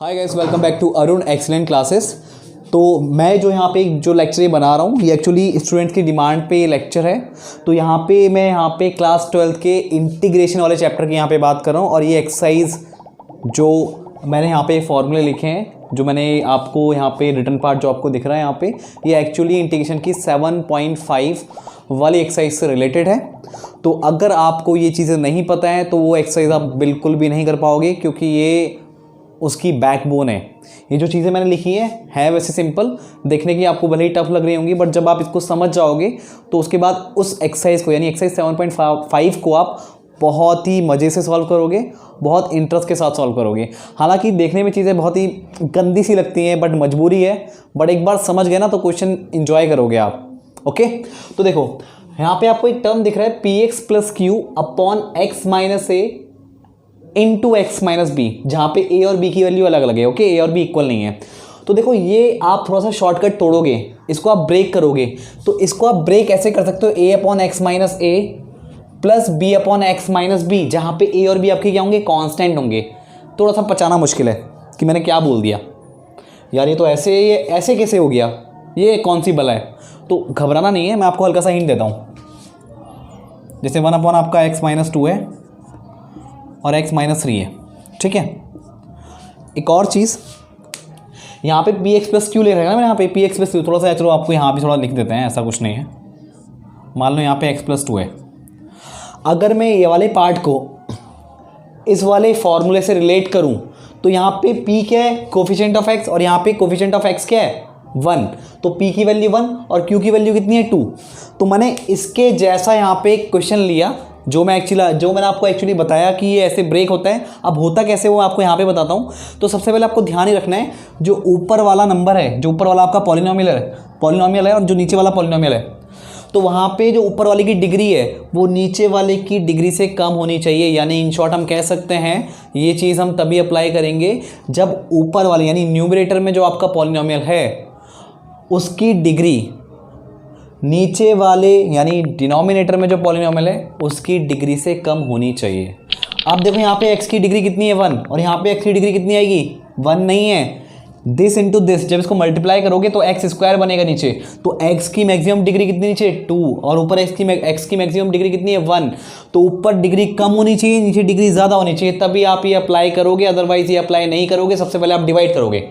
Hi guys, welcome back to Arun excellent classes. तो मैं जो यहाँ पे जो लेक्चर ये बना रहा हूँ ये एक्चुअली स्टूडेंट्स की डिमांड पे ये लेक्चर है। तो यहाँ पे मैं क्लास 12 के इंटीग्रेशन वाले चैप्टर की यहाँ पे बात कर रहा हूँ और ये एक्सरसाइज जो मैंने यहाँ पे फॉर्मूले लिखे हैं, जो मैंने आपको यहाँ पे रिटन पार्ट जो आपको दिख रहा है यहाँ पे, ये एक्चुअली इंटीग्रेशन की 7.5 वाली एक्सरसाइज से रिलेटेड है। तो अगर आपको ये चीज़ें नहीं पता है तो वो एक्सरसाइज आप बिल्कुल भी नहीं कर पाओगे, क्योंकि ये उसकी बैकबोन है। ये जो चीज़ें मैंने लिखी है वैसे सिंपल, देखने की आपको भले ही टफ लग रही होंगी, बट जब आप इसको समझ जाओगे तो उसके बाद उस एक्सरसाइज को यानी एक्सरसाइज 7.5 को आप बहुत ही मज़े से सॉल्व करोगे, बहुत इंटरेस्ट के साथ सॉल्व करोगे। हालांकि देखने में चीज़ें बहुत ही गंदी सी लगती हैं, बट मजबूरी है। बट एक बार समझ गए ना तो क्वेश्चन इंजॉय करोगे आप। ओके, तो देखो यहाँ पे आपको एक टर्म दिख रहा है px plus q upon x minus a into x minus b, जहाँ पे ए और बी की वैल्यू अलग अलग है। ओके, ए और बी इक्वल नहीं है। तो देखो ये आप थोड़ा सा शॉर्टकट तोड़ोगे, इसको आप ब्रेक करोगे। तो इसको आप ब्रेक ऐसे कर सकते हो, a upon x minus a plus b upon x minus b, जहाँ पे ए और बी आपके क्या होंगे, कांस्टेंट होंगे। थोड़ा सा पचाना मुश्किल है कि मैंने क्या बोल दिया यार, ये तो ऐसे कैसे हो गया, ये कौन सी बला है। तो घबराना नहीं है, मैं आपको हल्का सा हिंट देता हूँ। जैसे 1 अपॉन आपका एक्स माइनस 2 है और x माइनस 3 है, ठीक है। एक और चीज़ यहाँ पे पी एक्स प्लस क्यू ले रहेगा ना, यहाँ पे पी एक्स प्लस क्यू, थोड़ा सा चलो आपको यहाँ भी थोड़ा लिख देते हैं, ऐसा कुछ नहीं है। मान लो यहाँ पे x प्लस 2 है। अगर मैं ये वाले पार्ट को इस वाले फॉर्मूले से रिलेट करूँ तो यहाँ पे p क्या है, कोफिशिएंट ऑफ x, और यहाँ पे कोफिशिएंट ऑफ x क्या है, 1। तो p की वैल्यू 1 और q की वैल्यू कितनी है, 2। तो मैंने इसके जैसा यहाँ पे एक क्वेश्चन लिया जो मैंने आपको एक्चुअली बताया कि ये ऐसे ब्रेक होता है। अब होता कैसे वो आपको यहाँ पे बताता हूँ। तो सबसे पहले आपको ध्यान ही रखना है, जो ऊपर वाला नंबर है, जो ऊपर वाला आपका पॉलिनोमियल है और जो नीचे वाला पॉलिनोमियल है, तो वहाँ पे जो ऊपर वाले की डिग्री है वो नीचे वाले की डिग्री से कम होनी चाहिए। यानी इन शॉर्ट हम कह सकते हैं ये चीज़ हम तभी अप्लाई करेंगे जब ऊपर वाले यानी न्यूमरेटर में जो आपका पॉलिनोमियल है उसकी डिग्री नीचे वाले यानी डिनोमिनेटर में जो पॉलिनोमियल है उसकी डिग्री से कम होनी चाहिए। आप देखो यहाँ पे x की डिग्री कितनी है, 1, और यहाँ पे x की डिग्री कितनी आएगी, 1 नहीं है। दिस इंटू दिस, जब इसको मल्टीप्लाई करोगे तो x स्क्वायर बनेगा नीचे। तो x की मैक्सिमम डिग्री कितनी नीचे, 2, और ऊपर x की मैक्सिमम डिग्री कितनी है, 1। तो ऊपर डिग्री कम होनी चाहिए, नीचे डिग्री ज़्यादा होनी चाहिए, तभी आप ये अप्लाई करोगे, अदरवाइज ये अप्लाई नहीं करोगे। सबसे पहले आप डिवाइड करोगे।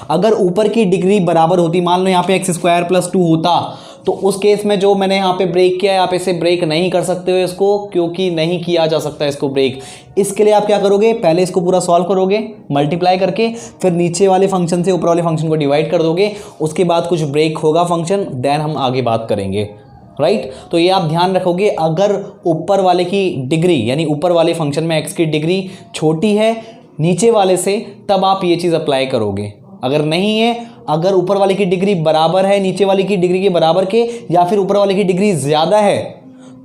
अगर ऊपर की डिग्री बराबर होती, मान लो यहाँ पे x स्क्वायर प्लस 2 होता, तो उस केस में जो मैंने यहाँ पे ब्रेक किया है, आप इसे ब्रेक नहीं कर सकते हो इसको, क्योंकि नहीं किया जा सकता इसको ब्रेक। इसके लिए आप क्या करोगे, पहले इसको पूरा सॉल्व करोगे मल्टीप्लाई करके, फिर नीचे वाले फंक्शन से ऊपर वाले फंक्शन को डिवाइड कर दोगे। उसके बाद कुछ ब्रेक होगा फंक्शन, देन हम आगे बात करेंगे, राइट। तो ये आप ध्यान रखोगे, अगर ऊपर वाले की डिग्री यानी ऊपर वाले फंक्शन में x की डिग्री छोटी है नीचे वाले से, तब आप ये चीज़ अप्लाई करोगे। अगर नहीं है, अगर ऊपर वाले की डिग्री बराबर है नीचे वाले की डिग्री के बराबर के, या फिर ऊपर वाले की डिग्री ज़्यादा है,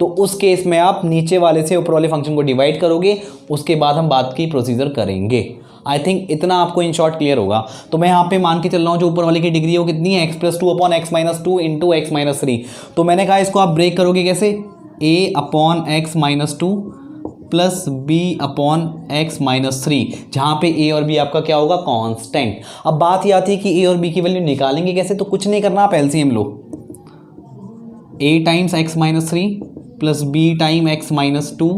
तो उस केस में आप नीचे वाले से ऊपर वाले फंक्शन को डिवाइड करोगे। उसके बाद हम बात की प्रोसीजर करेंगे। आई थिंक इतना आपको इन शॉर्ट क्लियर होगा। तो मैं यहाँ पे मान के चल रहा हूँ जो ऊपर वाले की डिग्री है वो कितनी है, x plus 2 upon x minus 2 into x minus 3। तो मैंने कहा इसको आप ब्रेक करोगे कैसे, a upon x minus 2 plus b upon x minus 3, जहाँ पे ए और बी आपका क्या होगा, कांस्टेंट। अब बात ये आती है कि ए और बी की वैल्यू निकालेंगे कैसे। तो कुछ नहीं करना, आप एलसीएम लो, a times x minus 3 plus b time x minus 2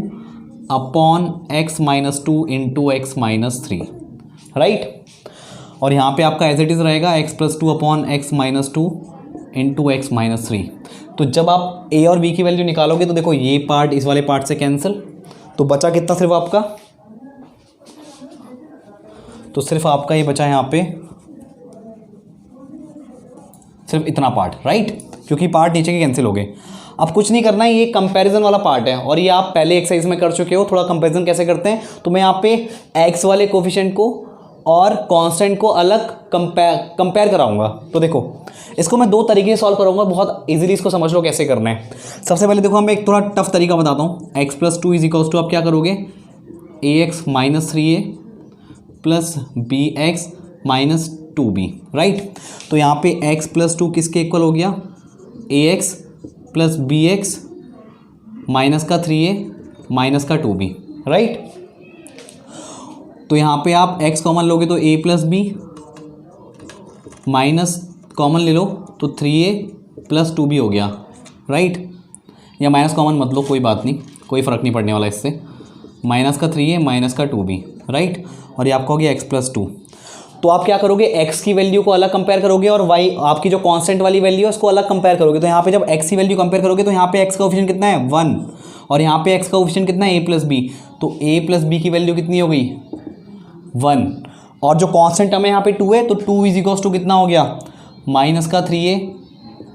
upon x minus 2 into x minus 3, right. और यहाँ पे आपका एज इट इज़ रहेगा x plus 2 upon x minus 2 into x minus 3। तो जब आप a और b की वैल्यू निकालोगे तो देखो ये पार्ट इस वाले पार्ट से कैंसिल, तो बचा कितना सिर्फ आपका, तो सिर्फ आपका ये बचा यहाँ पे सिर्फ इतना पार्ट, राइट, क्योंकि पार्ट नीचे के कैंसिल हो गए। अब कुछ नहीं करना है, ये कंपैरिजन वाला पार्ट है और ये आप पहले एक्सरसाइज में कर चुके हो। थोड़ा कंपैरिजन कैसे करते हैं, तो मैं यहाँ पे एक्स वाले कोफिशिएंट को और कांस्टेंट को अलग कंपेयर कराऊंगा। तो देखो इसको मैं 2 तरीके से सॉल्व करूंगा, बहुत इजीली इसको समझ लो कैसे करना है। सबसे पहले देखो, मैं एक थोड़ा टफ तरीका बताता हूँ। x plus 2 is equals to आप क्या करोगे, ax minus 3a plus bx minus 2b, right. तो यहाँ पे x प्लस 2 किसके इक्वल हो गया, ax प्लस bx माइनस का 3a माइनस का 2b, राइट। तो यहाँ पे आप x कॉमन लोगे तो a प्लस बी, माइनस कॉमन ले लो तो 3a प्लस 2b हो गया, राइट। या माइनस कॉमन मत लो, कोई बात नहीं, कोई फ़र्क नहीं पड़ने वाला इससे। माइनस का 3a माइनस का 2b, राइट। और ये आपका हो गया x प्लस 2। तो आप क्या करोगे, x की वैल्यू को अलग कंपेयर करोगे और y आपकी जो कांस्टेंट वाली वैल्यू है उसको अलग कंपेयर करोगे। तो यहाँ पे जब x की वैल्यू कंपेयर करोगे तो यहाँ पे x का कोएफिशिएंट कितना है 1, और यहाँ पे x का कोएफिशिएंट कितना है a प्लस बी। तो a प्लस बी की वैल्यू कितनी हो गई 1, और जो कांस्टेंट टर्म है यहाँ पे 2 है, तो 2 इज इक्वल्स टू कितना हो गया माइनस का 3a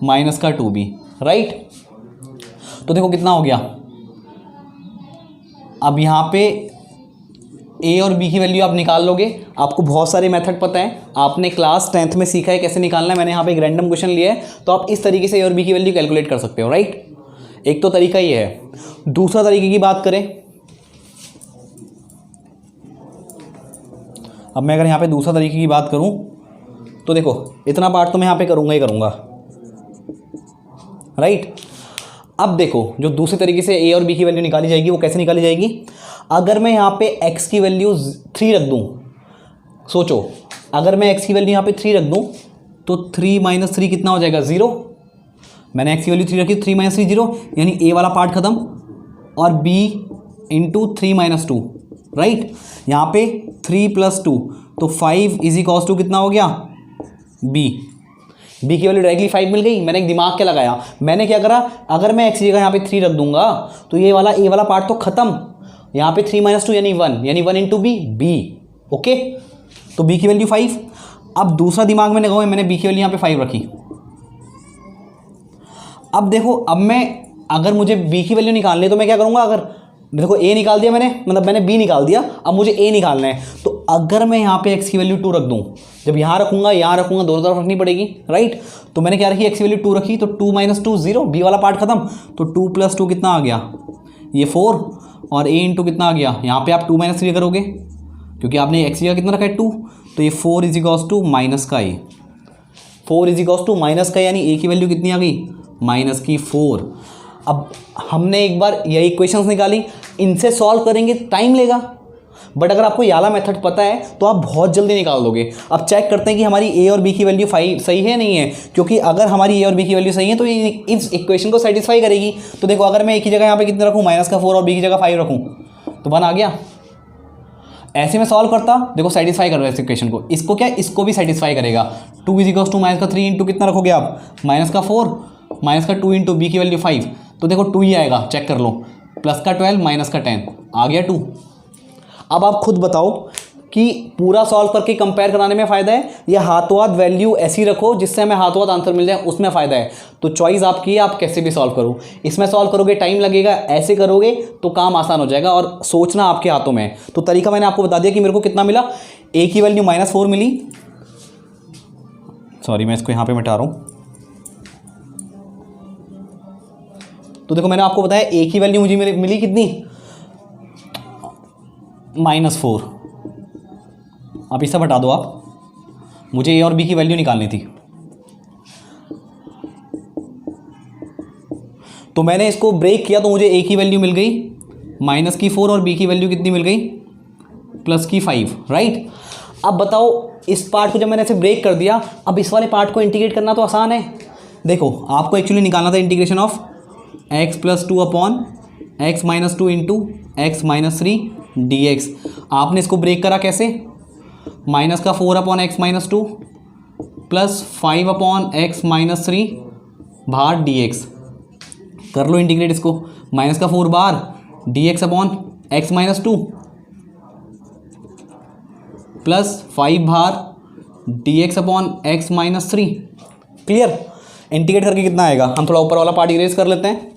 माइनस का 2b, राइट। तो देखो कितना हो गया। अब यहाँ पे a और b की वैल्यू आप निकाल लोगे। आपको बहुत सारे मेथड पता है, आपने क्लास 10th में सीखा है कैसे निकालना है। मैंने यहाँ पे एक रैंडम क्वेश्चन लिया है, तो आप इस तरीके से a और b की वैल्यू कैलकुलेट कर सकते हो, राइट। एक तो तरीका ये है। दूसरा तरीके की बात करें, अब मैं अगर यहाँ पे दूसरा तरीके की बात करूँ तो देखो इतना पार्ट तो मैं यहाँ पे करूँगा ही करूँगा, राइट। अब देखो जो दूसरे तरीके से a और b की वैल्यू निकाली जाएगी वो कैसे निकाली जाएगी। अगर मैं यहाँ पे x की वैल्यू 3 रख दूँ, सोचो अगर मैं x की वैल्यू यहाँ पे 3 रख दूँ तो 3 माइनस 3 कितना हो जाएगा 0। मैंने x की वैल्यू 3 रखी, 3 माइनस 3 0, यानी a वाला पार्ट खत्म, और b इंटू 3 माइनस 2, राइट। यहाँ पे 3 प्लस 2 तो 5 इज इक्वल्स टू कितना हो गया b की वैल्यू डायरेक्टली 5 मिल गई। मैंने एक दिमाग क्या लगाया, मैंने क्या करा, अगर मैं x की जगह यहाँ पे 3 रख दूंगा तो ये वाला a वाला पार्ट तो खत्म, यहाँ पे 3 माइनस 2 यानी 1, यानी 1 इंटू b, ओके। तो b की वैल्यू 5। अब दूसरा दिमाग में लगाओ, मैंने b की वैल्यू यहाँ पे 5 रखी। अब देखो, अब मैं अगर मुझे b की वैल्यू निकालनी है तो मैं क्या करूँगा, अगर देखो a निकाल दिया मैंने, मतलब मैंने b निकाल दिया, अब मुझे a निकालना है। तो अगर मैं यहाँ पे x की वैल्यू 2 रख दूँ, जब यहाँ रखूँगा यहाँ रखूँगा दोनों तरफ रखनी पड़ेगी, राइट। तो मैंने क्या रखी, x की वैल्यू 2 रखी, तो 2 माइनस 2 0, b वाला पार्ट खत्म, तो 2 प्लस 2 कितना आ गया ये 4, और a इंटू कितना आ गया, यहाँ पे आप 2 माइनस 3 करोगे क्योंकि आपने x की जगह कितना रखा है 2, तो ये 4 इज इक्वल्स टू माइनस का a, 4 is equals to minus का, यानी a की वैल्यू कितनी आ गई माइनस की 4। अब हमने एक बार यही इक्वेशंस निकाली, इनसे सॉल्व करेंगे टाइम लेगा, बट अगर आपको ये वाला मेथड पता है तो आप बहुत जल्दी निकाल दोगे। अब चेक करते हैं कि हमारी a और b की वैल्यू सही है नहीं है, क्योंकि अगर हमारी a और b की वैल्यू सही है तो ये इस इक्वेशन को सेटिस्फाई करेगी। तो देखो अगर मैं a की जगह यहाँ पे कितने रखूँ माइनस का 4 और b की जगह 5 रखूँ तो 1 आ गया। ऐसे में सॉल्व करता, देखो सेटिस्फाई कर रहा है इस इक्वेशन को, इसको क्या, इसको भी सेटिस्फाई करेगा। 2 इज इक्वल्स टू माइनस का 3 इंटू कितना रखोगे आप माइनस का 4 माइनस का 2 इंटू b की वैल्यू 5, तो देखो 2 ही आएगा, चेक कर लो, प्लस का 12 माइनस का 10 आ गया 2। अब आप खुद बताओ कि पूरा सॉल्व करके कंपेयर कराने में फ़ायदा है या हाथों हाथ वैल्यू ऐसी रखो जिससे हमें हाथों हाथ आंसर मिल जाए, उसमें फ़ायदा है। तो चॉइस आपकी है, आप कैसे भी सॉल्व करो। इसमें सॉल्व करोगे टाइम लगेगा, ऐसे करोगे तो काम आसान हो जाएगा, और सोचना आपके हाथों में है। तो तरीका मैंने आपको बता दिया कि मेरे को कितना मिला, a की वैल्यू -4 मिली, सॉरी मैं इसको यहाँ पर मिटा रहा हूँ। तो देखो मैंने आपको बताया a की वैल्यू मुझे मिली कितनी -4। अब इसे बता दो आप, मुझे a और b की वैल्यू निकालनी थी। तो मैंने इसको ब्रेक किया तो मुझे a की वैल्यू मिल गई -4 और b की वैल्यू कितनी मिल गई +5, राइट। अब बताओ इस पार्ट को जब मैंने ऐसे ब्रेक कर दिया, अब इस वाले पार्ट को इंटीग्रेट करना तो आसान है। देखो आपको एक्चुअली निकालना था integration of x + 2 upon x - 2 into x - 3 dx। आपने इसको ब्रेक करा कैसे, -4 upon x - 2 plus 5 upon x - 3 भार dx। कर लो इंटीग्रेट इसको, -4 बार dx अपॉन x - 2 प्लस 5 भार dx upon x - 3। Clear. Integrate करके कितना आएगा, हम थोड़ा ऊपर वाला पार्ट इरेज कर लेते हैं।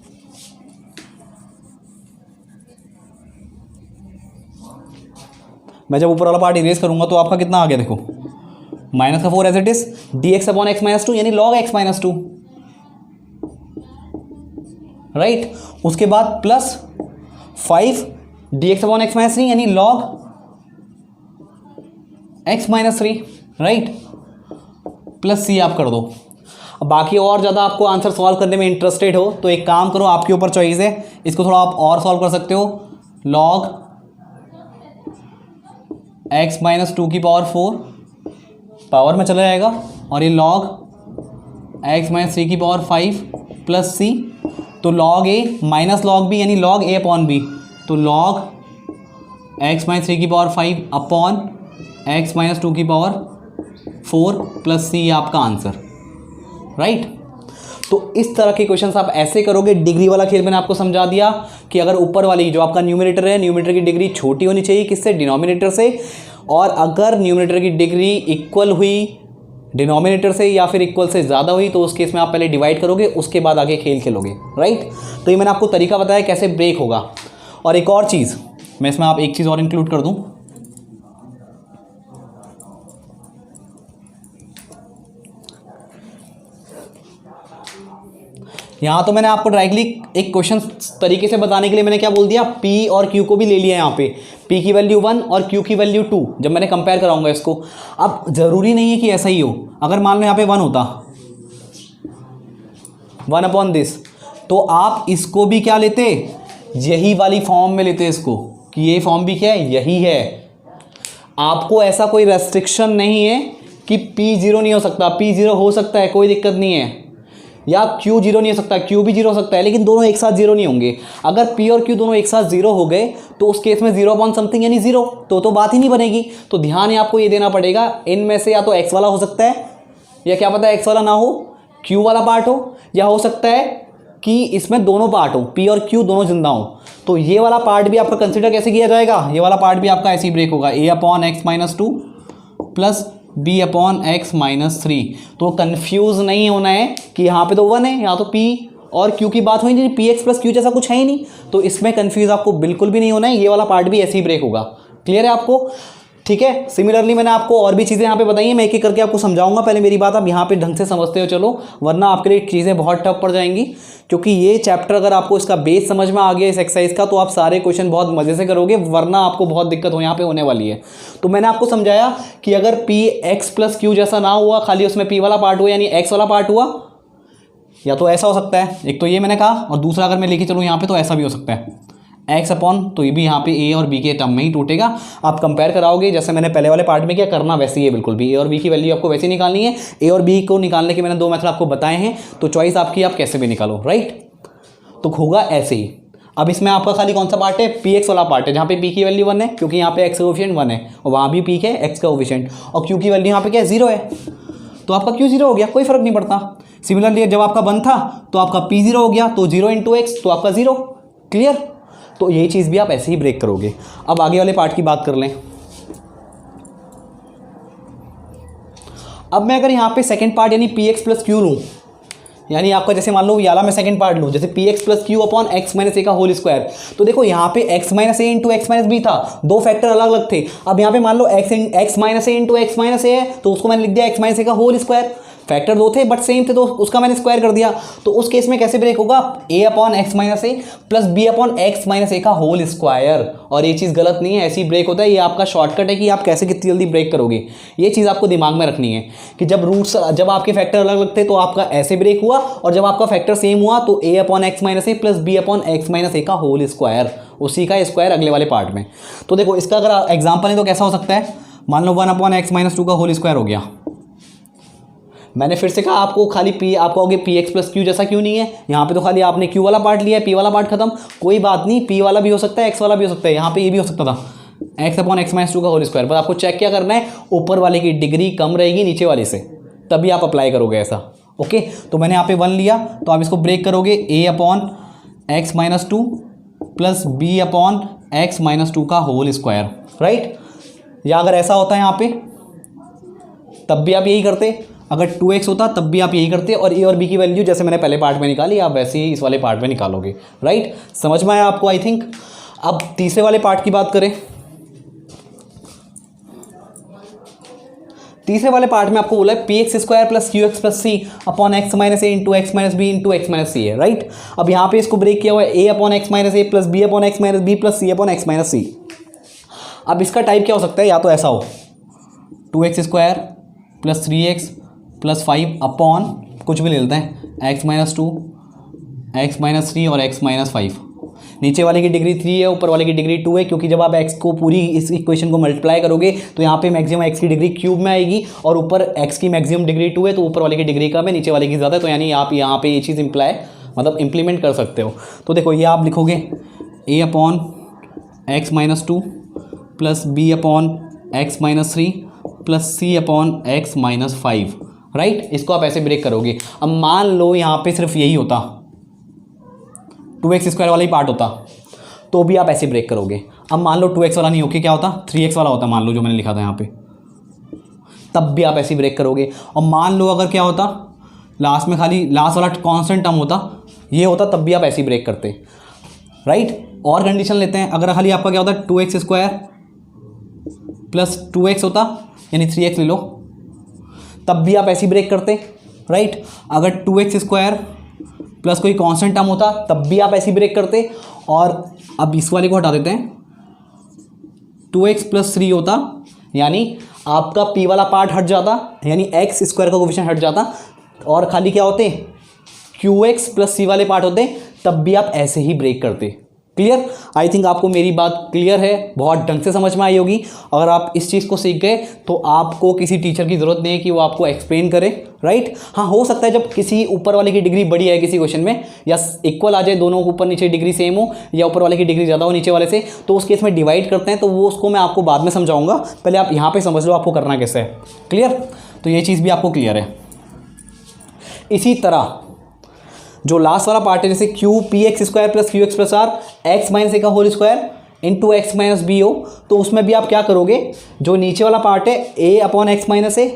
मैं जब ऊपर वाला पार्ट इरेज करूंगा तो आपका कितना आ गया, देखो -4 as it is dx upon x - 2 यानी log x - 2, राइट। उसके बाद प्लस 5 dx अपॉन x - 3 यानी log x - 3, right. Plus c आप कर दो। अब बाकी और ज़्यादा आपको आंसर सॉल्व करने में इंटरेस्टेड हो तो एक काम करो, आपके ऊपर चॉइस है, इसको थोड़ा आप और सॉल्व कर सकते हो। log एक्स माइनस टू की पावर 4 पावर में चला जाएगा, और ये लॉग एक्स माइनस 3 की पावर 5 प्लस सी, तो लॉग ए माइनस लॉग बी यानी लॉग ए अपॉन बी, तो लॉग एक्स माइनस 3 की पावर 5 अपॉन एक्स माइनस 2 की पावर 4 प्लस सी आपका आंसर, राइट। तो इस तरह के क्वेश्चंस आप ऐसे करोगे। डिग्री वाला खेल मैंने आपको समझा दिया कि अगर ऊपर वाली जो आपका न्यूमरेटर है, न्यूमरेटर की डिग्री छोटी होनी चाहिए किससे, डिनोमिनेटर से, और अगर न्यूमरेटर की डिग्री इक्वल हुई डिनोमिनेटर से या फिर इक्वल से ज़्यादा हुई तो उस केस में आप पहले डिवाइड करोगे, उसके बाद आगे खेल खेलोगे, राइट। तो ये मैंने आपको तरीका बताया कैसे ब्रेक होगा। और एक और चीज़ मैं इसमें आप एक चीज़ और इंक्लूड कर दूं, यहाँ तो मैंने आपको डायरेक्टली एक क्वेश्चन तरीके से बताने के लिए मैंने क्या बोल दिया, P और Q को भी ले लिया यहाँ पे, P की वैल्यू 1 और Q की वैल्यू 2, जब मैंने कंपेयर कराऊंगा इसको। अब ज़रूरी नहीं है कि ऐसा ही हो, अगर मान लो यहाँ पे 1 होता 1 अपॉन दिस, तो आप इसको भी क्या लेते, यही वाली फॉर्म में लेते इसको, कि ये फॉर्म भी क्या है, यही है। आपको ऐसा कोई रेस्ट्रिक्शन नहीं है कि P 0 नहीं हो सकता, P 0 हो सकता है, कोई दिक्कत नहीं है, या Q 0 नहीं हो सकता, Q भी 0 हो सकता है, लेकिन दोनों एक साथ 0 नहीं होंगे। अगर P और Q दोनों एक साथ 0 हो गए तो उस केस में 0 अपॉन समथिंग यानी 0, तो बात ही नहीं बनेगी। तो ध्यान है आपको ये देना पड़ेगा, इनमें से या तो x वाला हो सकता है, या क्या पता है x वाला ना हो, Q वाला पार्ट हो, या हो सकता है कि इसमें दोनों पार्ट हो, P और Q दोनों जिंदा हो। तो ये वाला पार्ट भी आपका कंसिडर कैसे किया जाएगा, ये वाला पार्ट भी आपका ऐसे ही ब्रेक होगा, a upon x minus 2 plus b upon x minus 3। तो कन्फ्यूज़ नहीं होना है कि यहाँ पे तो 1 है, यहाँ तो p और q की बात हुई नहीं, पी एक्स प्लस क्यू जैसा कुछ है ही नहीं, तो इसमें कन्फ्यूज़ आपको बिल्कुल भी नहीं होना है। ये वाला पार्ट भी ऐसे ही ब्रेक होगा। क्लियर है आपको, ठीक है। सिमिलरली मैंने आपको और भी चीज़ें यहाँ पे बताई हैं, मैं एक एक करके आपको समझाऊंगा। पहले मेरी बात आप यहाँ पे ढंग से समझते हो चलो, वरना आपके लिए चीज़ें बहुत टफ पड़ जाएंगी, क्योंकि ये चैप्टर अगर आपको इसका बेस समझ में आ गया इस एक्सरसाइज का, तो आप सारे क्वेश्चन बहुत मज़े से करोगे, वरना आपको बहुत दिक्कत हो यहाँ पे होने वाली है। तो मैंने आपको समझाया कि अगर पी एक्स प्लस क्यू जैसा ना हुआ, खाली उसमें पी वाला पार्ट हुआ यानी एक्स वाला पार्ट हुआ, या तो ऐसा हो सकता है, एक तो ये मैंने कहा, और दूसरा अगर मैं लेके चलूँ यहाँ पे तो ऐसा भी हो सकता है, एक्स अपॉन, तो ये भी यहाँ पे ए और बी के टर्म में ही टूटेगा। आप कंपेयर कराओगे जैसे मैंने पहले वाले पार्ट में क्या करना, वैसे ही है बिल्कुल भी। ए और बी की वैल्यू आपको वैसे ही निकालनी है। ए और बी को निकालने के मैंने 2 मेथड आपको बताए हैं, तो चॉइस आपकी, आप कैसे भी निकालो, राइट। तो होगा ऐसे ही। अब इसमें आपका खाली कौन सा पार्ट है, पी एक्स वाला पार्ट है, जहाँ पे पी की वैल्यू 1 है, क्योंकि यहाँ पे एक्स का कोफिशिएंट 1 है, और वहाँ भी पी के एक्स का कोफिशिएंट, और क्यू की वैल्यू यहाँ पे क्या है, 0 है, तो आपका क्यू 0 हो गया, कोई फर्क नहीं पड़ता। सिमिलरली जब आपका 1 था तो आपका पी 0 हो गया, तो 0 इंटू एक्स तो आपका 0। क्लियर। तो ये चीज़ भी आप ऐसे ही ब्रेक करोगे। अब आगे वाले पार्ट की बात कर लें। अब मैं अगर यहाँ पे सेकंड पार्ट यानी पी एक्स प्लस क्यू लूँ, यानी आपका जैसे मान लो ये वाला मैं सेकंड पार्ट लूँ, जैसे p x plus q upon x minus a का होल स्क्वायर, तो देखो यहाँ पे x minus a into x minus b था, 2 फैक्टर अलग अलग थे। अब यहाँ पे मान लो x minus a into x minus ए है, तो उसको मैंने लिख दिया एक्स माइनस ए का होल स्क्वायर। फैक्टर 2 थे बट सेम थे, तो उसका मैंने स्क्वायर कर दिया। तो उस केस में कैसे ब्रेक होगा, a upon x minus a plus b upon x minus a का होल स्क्वायर। और ये चीज़ गलत नहीं है, ऐसे ही ब्रेक होता है। ये आपका शॉर्टकट है कि आप कैसे कितनी जल्दी ब्रेक करोगे। ये चीज़ आपको दिमाग में रखनी है कि जब आपके फैक्टर अलग अलग थे तो आपका ऐसे ब्रेक हुआ, और जब आपका फैक्टर सेम हुआ तो a upon x minus a plus b upon x minus a का होल स्क्वायर, उसी का स्क्वायर अगले वाले पार्ट में। तो देखो इसका अगर एग्जाम्पल है तो कैसा हो सकता है, मान लो 1 अपॉन एक्स माइनस 2 का होल स्क्वायर हो गया। मैंने फिर से कहा आपको खाली पी, आप कहोगे पी एक्स प्लस क्यू जैसा क्यों नहीं है, यहाँ पे तो खाली आपने क्यू वाला पार्ट लिया है, पी वाला पार्ट खत्म। कोई बात नहीं, पी वाला भी हो सकता है, एक्स वाला भी हो सकता है, यहाँ पे ये भी हो सकता था एक्स अपॉन एक्स माइनस 2 का होल स्क्वायर। पर आपको चेक क्या करना है, ऊपर वाले की डिग्री कम रहेगी नीचे वाले से, तभी आप अप्लाई करोगे ऐसा। ओके, तो मैंने यहाँ पे 1 लिया, तो आप इसको ब्रेक करोगे, a upon x minus 2 plus b upon x minus 2 का होल स्क्वायर, राइट। या अगर ऐसा होता है यहाँ पे, तब भी आप यही करते। अगर 2x होता तब भी आप यही करते, और ए और बी की वैल्यू जैसे मैंने पहले पार्ट में निकाली, आप वैसे ही इस वाले पार्ट में निकालोगे, राइट। समझ में आया आपको, आई थिंक। अब तीसरे वाले पार्ट की बात करें। तीसरे वाले पार्ट में आपको बोला है p x square plus q x plus c upon x minus a into x minus b into x minus c है, राइट। अब यहाँ पे इसको ब्रेक किया हुआ है, a upon x minus a plus b upon x minus b plus c upon x minus c. अब इसका टाइप क्या हो सकता है, या तो ऐसा हो 2x square plus 3x plus 5 upon कुछ भी ले लेते हैं, एक्स माइनस 2 एक्स माइनस 3 और एक्स माइनस 5, नीचे वाले की डिग्री 3 है, ऊपर वाले की डिग्री 2 है, क्योंकि जब आप x को पूरी इस इक्वेशन को मल्टीप्लाई करोगे तो यहाँ पे मैक्सिमम x की डिग्री क्यूब में आएगी और ऊपर x की मैक्सिमम डिग्री 2 है, तो ऊपर वाले की डिग्री कम है, नीचे वाले की ज़्यादा है। तो यानी आप यहाँ पे ये चीज़ इम्प्लाई मतलब इम्प्लीमेंट कर सकते हो। तो देखो ये आप लिखोगे a/x-2 plus b/x-3 plus c/x-5, right. इसको आप ऐसे ब्रेक करोगे। अब मान लो यहाँ पे सिर्फ यही होता, 2x स्क्वायर वाला ही पार्ट होता, तो भी आप ऐसे ब्रेक करोगे। अब मान लो 2x वाला नहीं होके क्या होता, 3x वाला होता, मान लो जो मैंने लिखा था यहाँ पे, तब भी आप ऐसे ब्रेक करोगे। और मान लो अगर क्या होता, लास्ट में खाली लास्ट वाला कांस्टेंट टर्म होता, ये होता, तब भी आप ऐसे ब्रेक करते, राइट। और कंडीशन लेते हैं, अगर खाली आपका क्या होता है 2x स्क्वायर प्लस 2x होता, यानी 3x ले लो, तब भी आप ऐसे ब्रेक करते, राइट। अगर 2x स्क्वायर प्लस कोई कांस्टेंट टर्म होता, तब भी आप ऐसे ब्रेक करते। और अब इस वाले को हटा देते हैं, 2x प्लस 3 होता, यानी आपका p वाला पार्ट हट जाता, यानी x स्क्वायर का कोफिशिएंट हट जाता, और खाली क्या होते, qx प्लस c वाले पार्ट होते, तब भी आप ऐसे ही ब्रेक करते। क्लियर? आई थिंक आपको मेरी बात क्लियर है, बहुत ढंग से समझ में आई होगी। अगर आप इस चीज़ को सीख गए तो आपको किसी टीचर की ज़रूरत नहीं है कि वो आपको एक्सप्लेन करे, राइट। हाँ, हो सकता है जब किसी ऊपर वाले की डिग्री बड़ी है किसी क्वेश्चन में, या इक्वल आ जाए, दोनों ऊपर नीचे डिग्री सेम हो, या ऊपर वाले की डिग्री ज़्यादा हो नीचे वाले से, तो उस केस में डिवाइड करते हैं, तो वो उसको मैं आपको बाद में समझाऊंगा। पहले आप यहाँ पर समझ लो आपको करना कैसे है। क्लियर? तो ये चीज़ भी आपको क्लियर है। इसी तरह जो लास्ट वाला पार्ट है, जैसे q p x square plus q x plus r x minus a का whole square into x minus b हो, तो उसमें भी आप क्या करोगे, जो नीचे वाला पार्ट है a/x minus a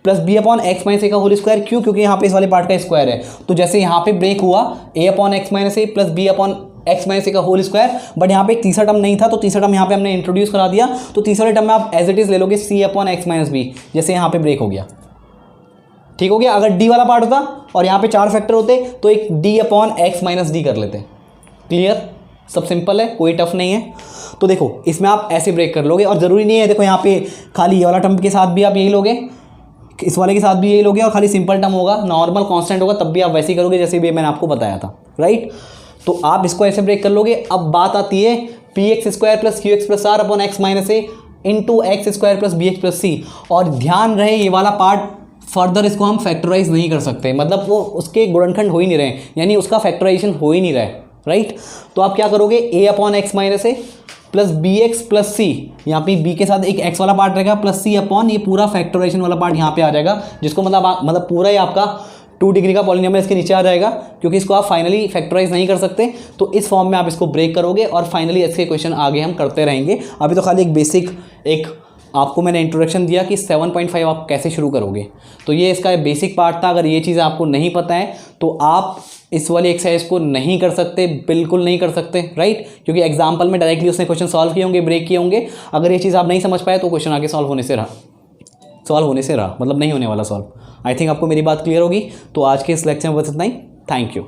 plus b/x minus a का होल स्क्वायर, क्यों, क्योंकि यहाँ पे इस वाले पार्ट का स्क्वायर है। तो जैसे यहाँ पे ब्रेक हुआ a/x minus a plus b/x minus a का होल स्क्वायर, बट यहाँ पे एक तीसरा टर्म नहीं था, तो तीसरा टर्म यहाँ पे हमने इंट्रोड्यूस करा दिया, तो तीसरे टर्म में आप एज इट इज़ ले लोगे c/x माइनस बी, जैसे यहाँ पे ब्रेक हो गया, ठीक हो गया। अगर d वाला पार्ट होता और यहाँ पे 4 फैक्टर होते, तो एक d/x माइनस डी कर लेते। क्लियर? सब सिंपल है, कोई टफ नहीं है। तो देखो इसमें आप ऐसे ब्रेक कर लोगे, और ज़रूरी नहीं है, देखो यहाँ पे खाली ये वाला टर्म के साथ भी आप यही लोगे, इस वाले के साथ भी यही लोगे, और खाली सिंपल टर्म होगा, नॉर्मल कांस्टेंट होगा, तब भी आप वैसे ही करोगे जैसे भी मैंने आपको बताया था, राइट। तो आप इसको ऐसे ब्रेक कर लोगे। अब बात आती है px square plus q x plus r upon x minus a into x square plus b x plus c. और ध्यान रहे ये वाला पार्ट फर्दर इसको हम फैक्टराइज नहीं कर सकते, मतलब वो उसके गुणनखंड हो ही नहीं रहे, यानी उसका फैक्टराइजेशन हो ही नहीं रहा है, राइट। तो आप क्या करोगे, a/x minus a plus b x plus सी, यहाँ पे b के साथ एक x वाला पार्ट रहेगा, प्लस c अपॉन ये पूरा फैक्टराइजेशन वाला पार्ट यहाँ पे आ जाएगा, जिसको मतलब पूरा ही आपका 2 डिग्री का पॉलिनोमियल इसके नीचे आ जाएगा, क्योंकि इसको आप फाइनली फैक्टराइज नहीं कर सकते। तो इस फॉर्म में आप इसको ब्रेक करोगे, और फाइनली इसके क्वेश्चन आगे हम करते रहेंगे। अभी तो खाली एक बेसिक आपको मैंने इंट्रोडक्शन दिया कि 7.5 आप कैसे शुरू करोगे, तो ये इसका बेसिक पार्ट था। अगर ये चीज़ आपको नहीं पता है तो आप इस वाली एक्सरसाइज को नहीं कर सकते, बिल्कुल नहीं कर सकते, राइट, क्योंकि एग्जाम्पल में डायरेक्टली उसने क्वेश्चन सॉल्व किए होंगे, ब्रेक किए होंगे। अगर ये चीज़ आप नहीं समझ पाए तो क्वेश्चन आगे सॉल्व होने से रहा मतलब नहीं होने वाला सॉल्व। आई थिंक आपको मेरी बात क्लियर होगी। तो आज के इस लेक्चर में बस इतना ही। Thank you.